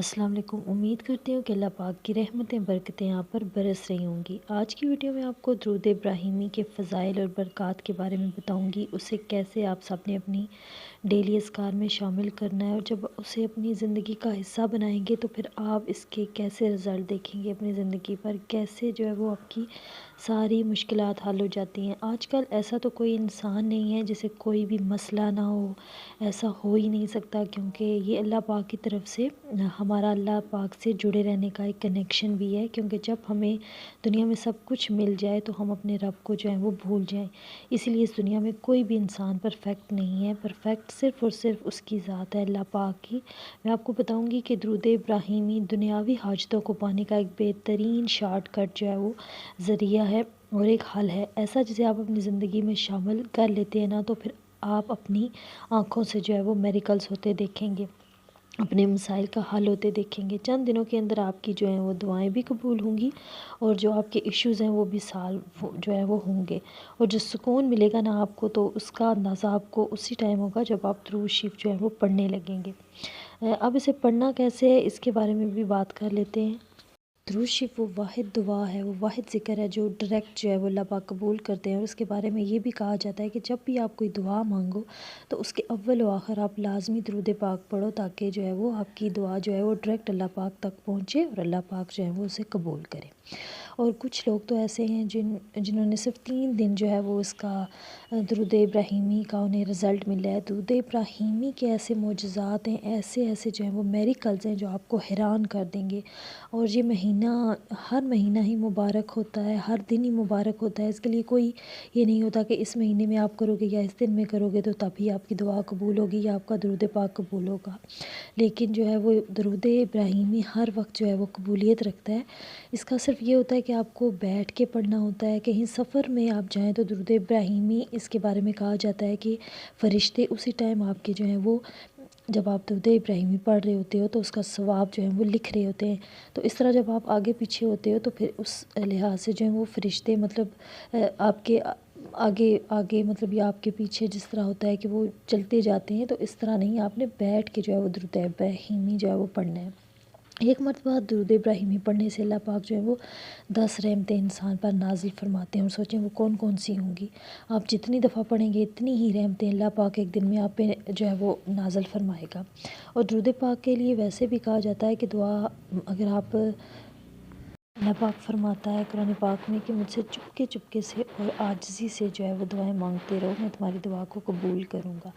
السلام علیکم۔ امید کرتی ہوں کہ اللہ پاک کی رحمتیں برکتیں آپ پر برس رہی ہوں گی۔ آج کی ویڈیو میں آپ کو درود ابراہیمی کے فضائل اور برکات کے بارے میں بتاؤں گی، اسے کیسے آپ سب نے اپنی ڈیلی اذکار میں شامل کرنا ہے، اور جب اسے اپنی زندگی کا حصہ بنائیں گے تو پھر آپ اس کے کیسے رزلٹ دیکھیں گے اپنی زندگی پر، کیسے وہ آپ کی ساری مشکلات حل ہو جاتی ہیں۔ آج کل ایسا تو کوئی انسان نہیں ہے جسے کوئی بھی مسئلہ نہ ہو، ایسا ہو ہی نہیں سکتا، کیونکہ یہ اللہ پاک کی طرف سے ہمارا اللہ پاک سے جڑے رہنے کا ایک کنیکشن بھی ہے، کیونکہ جب ہمیں دنیا میں سب کچھ مل جائے تو ہم اپنے رب کو وہ بھول جائیں۔ اسی لیے اس دنیا میں کوئی بھی انسان پرفیکٹ نہیں ہے، پرفیکٹ صرف اور صرف اس کی ذات ہے، اللہ پاک کی۔ میں آپ کو بتاؤں گی کہ درود ابراہیمی دنیاوی حاجتوں کو پانے کا ایک بہترین شارٹ کٹ وہ ذریعہ ہے اور ایک حل ہے ایسا، جسے آپ اپنی زندگی میں شامل کر لیتے ہیں نا، تو پھر آپ اپنی آنکھوں سے وہ میریکلز ہوتے دیکھیں گے، اپنے مسائل کا حل ہوتے دیکھیں گے۔ چند دنوں کے اندر آپ کی وہ دعائیں بھی قبول ہوں گی، اور جو آپ کے ایشوز ہیں وہ بھی سالو وہ ہوں گے، اور جو سکون ملے گا نا آپ کو، تو اس کا اندازہ آپ کو اسی ٹائم ہوگا جب آپ درود شریف وہ پڑھنے لگیں گے۔ اب اسے پڑھنا کیسے ہے، اس کے بارے میں بھی بات کر لیتے ہیں۔ درود شریف وہ واحد دعا ہے، وہ واحد ذکر ہے جو ڈائریکٹ وہ اللہ پاک قبول کرتے ہیں، اور اس کے بارے میں یہ بھی کہا جاتا ہے کہ جب بھی آپ کوئی دعا مانگو تو اس کے اول و آخر آپ لازمی درود پاک پڑھو، تاکہ وہ آپ کی دعا وہ ڈائریکٹ اللہ پاک تک پہنچے اور اللہ پاک وہ اسے قبول کرے۔ اور کچھ لوگ تو ایسے ہیں جنہوں نے صرف 3 دن وہ اس کا درود ابراہیمی کا انہیں رزلٹ ملا ہے۔ درود ابراہیمی کے ایسے معجزات ہیں، ایسے ایسے وہ میریکلز ہیں جو آپ کو حیران کر دیں گے، اور یہ مہینہ ہر مہینہ ہی مبارک ہوتا ہے، ہر دن ہی مبارک ہوتا ہے۔ اس کے لیے کوئی یہ نہیں ہوتا کہ اس مہینے میں آپ کرو گے یا اس دن میں کرو گے تو تبھی آپ کی دعا قبول ہوگی یا آپ کا درود پاک قبول ہوگا، لیکن وہ درود ابراہیمی ہر وقت وہ قبولیت رکھتا ہے۔ اس کا صرف یہ ہوتا ہے کہ آپ کو بیٹھ کے پڑھنا ہوتا ہے، کہیں سفر میں آپ جائیں تو درود ابراہیمی اس کے بارے میں کہا جاتا ہے کہ فرشتے اسی ٹائم آپ کے وہ جب آپ درود ابراہیمی پڑھ رہے ہوتے ہو تو اس کا ثواب وہ لکھ رہے ہوتے ہیں۔ تو اس طرح جب آپ آگے پیچھے ہوتے ہو تو پھر اس لحاظ سے وہ فرشتے مطلب آپ کے آگے آگے مطلب یا آپ کے پیچھے جس طرح ہوتا ہے کہ وہ چلتے جاتے ہیں، تو اس طرح نہیں، آپ نے بیٹھ کے وہ درود ابراہیمی وہ پڑھنا ہے۔ ایک مرتبہ درود ابراہیمی پڑھنے سے اللہ پاک وہ 10 رحمتیں انسان پر نازل فرماتے ہیں، اور سوچیں وہ کون کون سی ہوں گی۔ آپ جتنی دفعہ پڑھیں گے اتنی ہی رحمتیں اللہ پاک ایک دن میں آپ پہ وہ نازل فرمائے گا۔ اور درود پاک کے لیے ویسے بھی کہا جاتا ہے کہ دعا اگر آپ اللہ پاک فرماتا ہے قرآن پاک میں کہ مجھ سے چپکے سے اور عاجزی سے وہ دعائیں مانگتے رہو، میں تمہاری دعا کو قبول کروں گا۔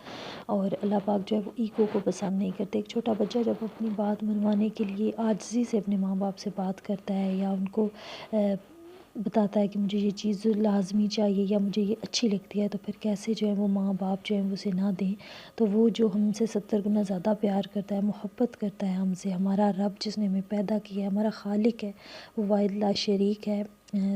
اور اللہ پاک وہ ایگو کو پسند نہیں کرتے۔ ایک چھوٹا بچہ جب اپنی بات منوانے کے لیے عاجزی سے اپنے ماں باپ سے بات کرتا ہے، یا ان کو بتاتا ہے کہ مجھے یہ چیز لازمی چاہیے یا مجھے یہ اچھی لگتی ہے، تو پھر کیسے وہ ماں باپ وہ اسے نہ دیں۔ تو وہ جو ہم سے 70 گنا زیادہ پیار کرتا ہے، محبت کرتا ہے ہم سے، ہمارا رب جس نے ہمیں پیدا کیا ہے، ہمارا خالق ہے، وہ واحد لا شریک ہے،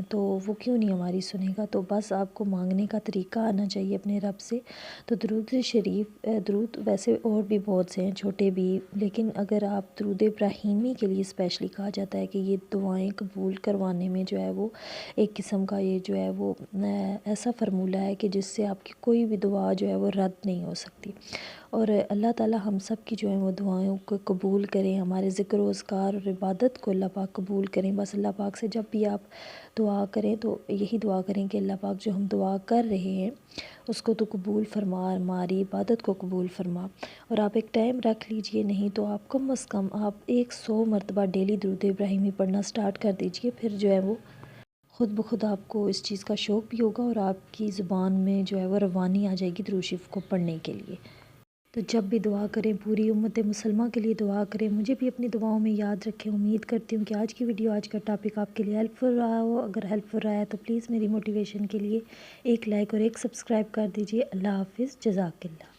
تو وہ کیوں نہیں ہماری سنے گا۔ تو بس آپ کو مانگنے کا طریقہ آنا چاہیے اپنے رب سے۔ تو درود شریف درود ویسے اور بھی بہت سے ہیں چھوٹے بھی، لیکن اگر آپ درود ابراہیمی کے لیے اسپیشلی کہا جاتا ہے کہ یہ دعائیں قبول کروانے میں وہ ایک قسم کا یہ وہ ایسا فرمولہ ہے کہ جس سے آپ کی کوئی بھی دعا وہ رد نہیں ہو سکتی۔ اور اللہ تعالیٰ ہم سب کی وہ دعائوں کو قبول کریں، ہمارے ذکر و اذکار اور عبادت کو اللہ پاک قبول کریں۔ بس اللہ پاک سے جب بھی آپ دعا کریں تو یہی دعا کریں کہ اللہ پاک جو ہم دعا کر رہے ہیں اس کو تو قبول فرما، ہماری عبادت کو قبول فرما۔ اور آپ ایک ٹائم رکھ لیجئے، نہیں تو آپ کم از کم آپ 100 مرتبہ ڈیلی درود ابراہیمی پڑھنا سٹارٹ کر دیجئے، پھر وہ خود بخود آپ کو اس چیز کا شوق بھی ہوگا، اور آپ کی زبان میں وہ روانی آ جائے گی درود شریف کو پڑھنے کے لیے۔ تو جب بھی دعا کریں پوری امت مسلمہ کے لیے دعا کریں، مجھے بھی اپنی دعاؤں میں یاد رکھیں۔ امید کرتی ہوں کہ آج کی ویڈیو، آج کا ٹاپک آپ کے لیے ہیلپ فل رہا ہو۔ اگر ہیلپ فل رہا ہے تو پلیز میری موٹیویشن کے لیے ایک لائک اور ایک سبسکرائب کر دیجئے۔ اللہ حافظ، جزاک اللہ۔